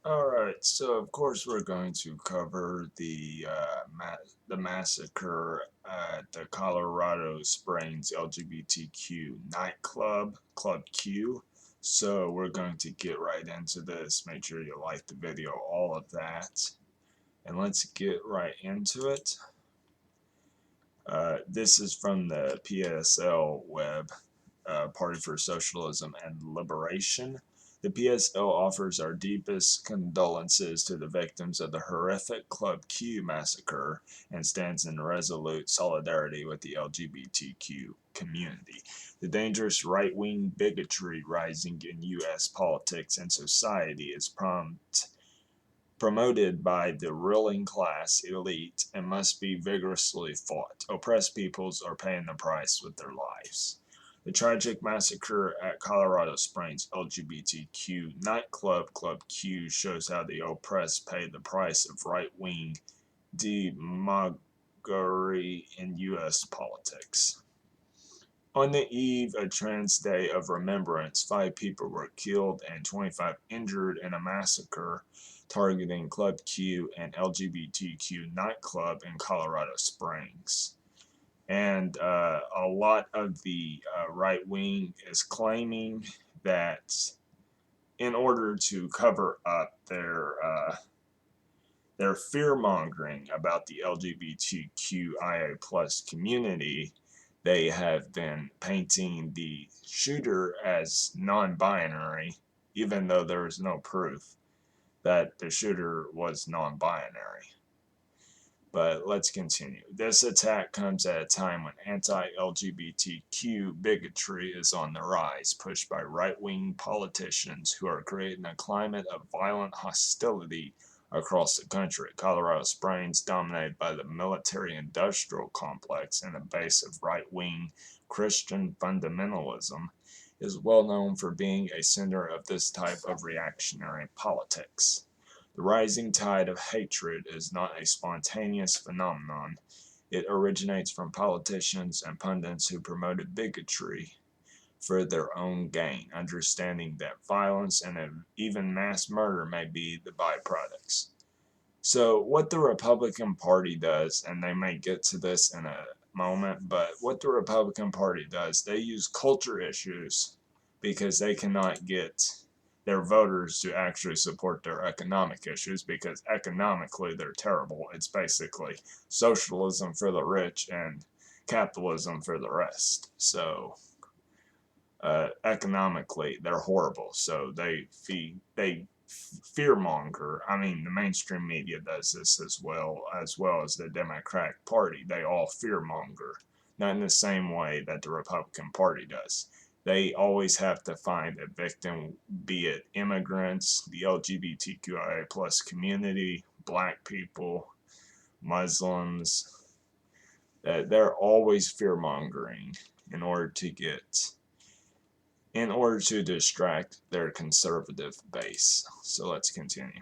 Alright, so of course we're going to cover the massacre at the Colorado Springs LGBTQ nightclub, Club Q. So we're going to get right into this. Make sure you like the video, all of that. And let's get right into it. This is from the PSL web, Party for Socialism and Liberation. The PSL offers our deepest condolences to the victims of the horrific Club Q massacre and stands in resolute solidarity with the LGBTQ community. The dangerous right-wing bigotry rising in U.S. politics and society is promoted by the ruling class elite and must be vigorously fought. Oppressed peoples are paying the price with their lives. The tragic massacre at Colorado Springs LGBTQ nightclub Club Q shows how the oppressed pay the price of right-wing demagoguery in U.S. politics. On the eve of Trans Day of Remembrance, 5 people were killed and 25 injured in a massacre targeting Club Q, an LGBTQ nightclub in Colorado Springs. And a lot of the right wing is claiming that in order to cover up their fear mongering about the LGBTQIA plus community, they have been painting the shooter as non-binary, even though there is no proof that the shooter was non-binary. But let's continue. This attack comes at a time when anti-LGBTQ bigotry is on the rise, pushed by right-wing politicians who are creating a climate of violent hostility across the country. Colorado Springs, dominated by the military-industrial complex and a base of right-wing Christian fundamentalism, is well known for being a center of this type of reactionary politics. The rising tide of hatred is not a spontaneous phenomenon. It originates from politicians and pundits who promoted bigotry for their own gain, understanding that violence and even mass murder may be the byproducts. So, what the Republican Party does, and they may get to this in a moment, but what the Republican Party does, they use culture issues because they cannot get their voters to actually support their economic issues because economically they're terrible. It's basically socialism for the rich and capitalism for the rest. So economically they're horrible. So they fearmonger. I mean, the mainstream media does this as well as the Democratic Party. They all fearmonger, not in the same way that the Republican Party does. They always have to find a victim, be it immigrants, the LGBTQIA plus community, black people, Muslims. They're always fearmongering in order to get in order to distract their conservative base. So let's continue.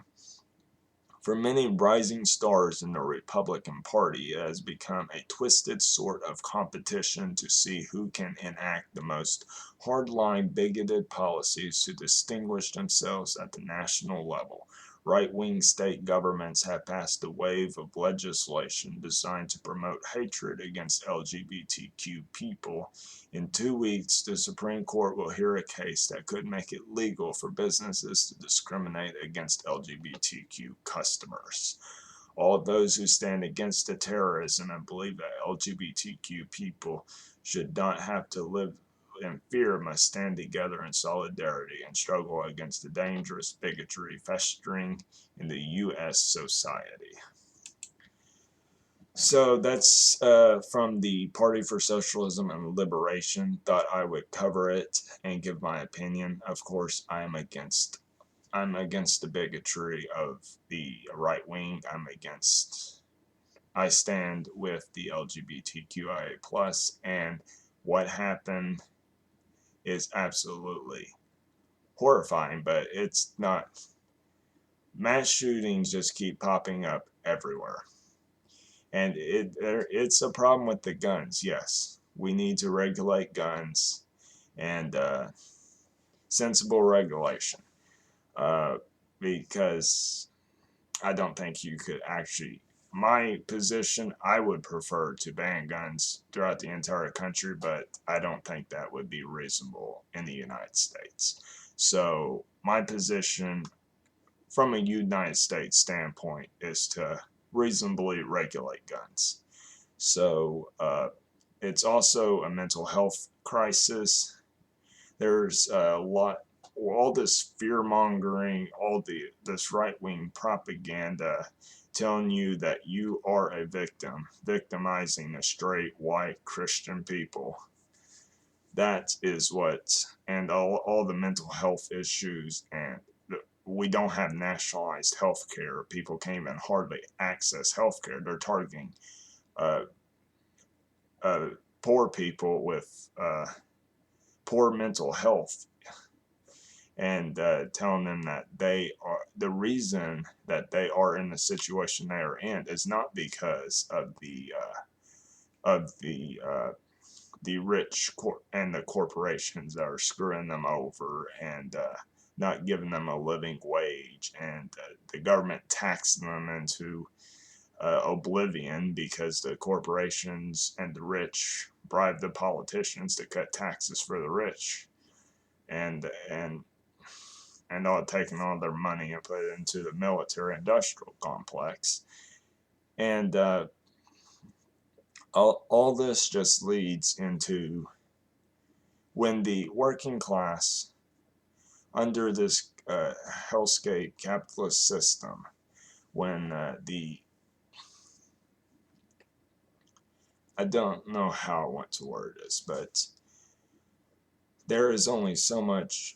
For many rising stars in the Republican Party, it has become a twisted sort of competition to see who can enact the most hardline, bigoted policies to distinguish themselves at the national level. Right-wing state governments have passed a wave of legislation designed to promote hatred against LGBTQ people. In 2 weeks, the Supreme Court will hear a case that could make it legal for businesses to discriminate against LGBTQ customers. All of those who stand against the terrorism and believe that LGBTQ people should not have to live in fear must stand together in solidarity and struggle against the dangerous bigotry festering in the U.S. society. So that's from the Party for Socialism and Liberation. Thought I would cover it and give my opinion. Of course, I'm against the bigotry of the right wing. I stand with the LGBTQIA plus, and what happened is absolutely horrifying. But it's not. Mass shootings just keep popping up everywhere. And it's a problem with the guns, yes. We need to regulate guns and sensible regulation. Uh, because I don't think you could actually. My position, I would prefer to ban guns throughout the entire country, but I don't think that would be reasonable in the United States. So, my position from a United States standpoint is to reasonably regulate guns. So, it's also a mental health crisis. There's a lot, all this fear mongering, this right wing propaganda telling you that you are a victim, victimizing a straight white Christian people. That is what, and all the mental health issues, and we don't have nationalized health care. People can't even hardly access health care. They're targeting uh, uh, poor people with poor mental health, and telling them that they are the reason that they are in the situation they are in is not because of the rich and the corporations that are screwing them over, and not giving them a living wage, and the government taxing them into oblivion because the corporations and the rich bribe the politicians to cut taxes for the rich, and all taking all their money and put it into the military industrial complex. And all this just leads into when the working class, under this hellscape capitalist system, when I don't know how I want to word this, but there is only so much,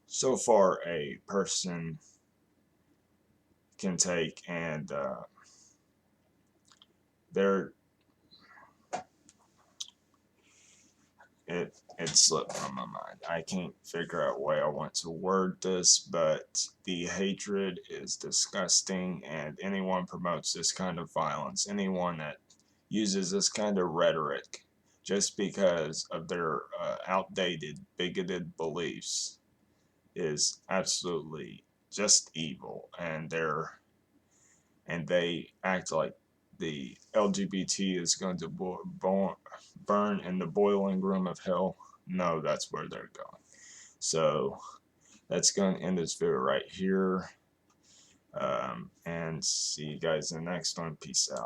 so far a person can take, and there it slipped from my mind. I can't figure out a way I want to word this, but the hatred is disgusting, and anyone promotes this kind of violence, anyone that uses this kind of rhetoric just because of their outdated, bigoted beliefs, is absolutely just evil, and they act like the LGBT is going to burn in the boiling room of hell. No, that's where they're going. So that's going to end this video right here. And see you guys in the next one. Peace out.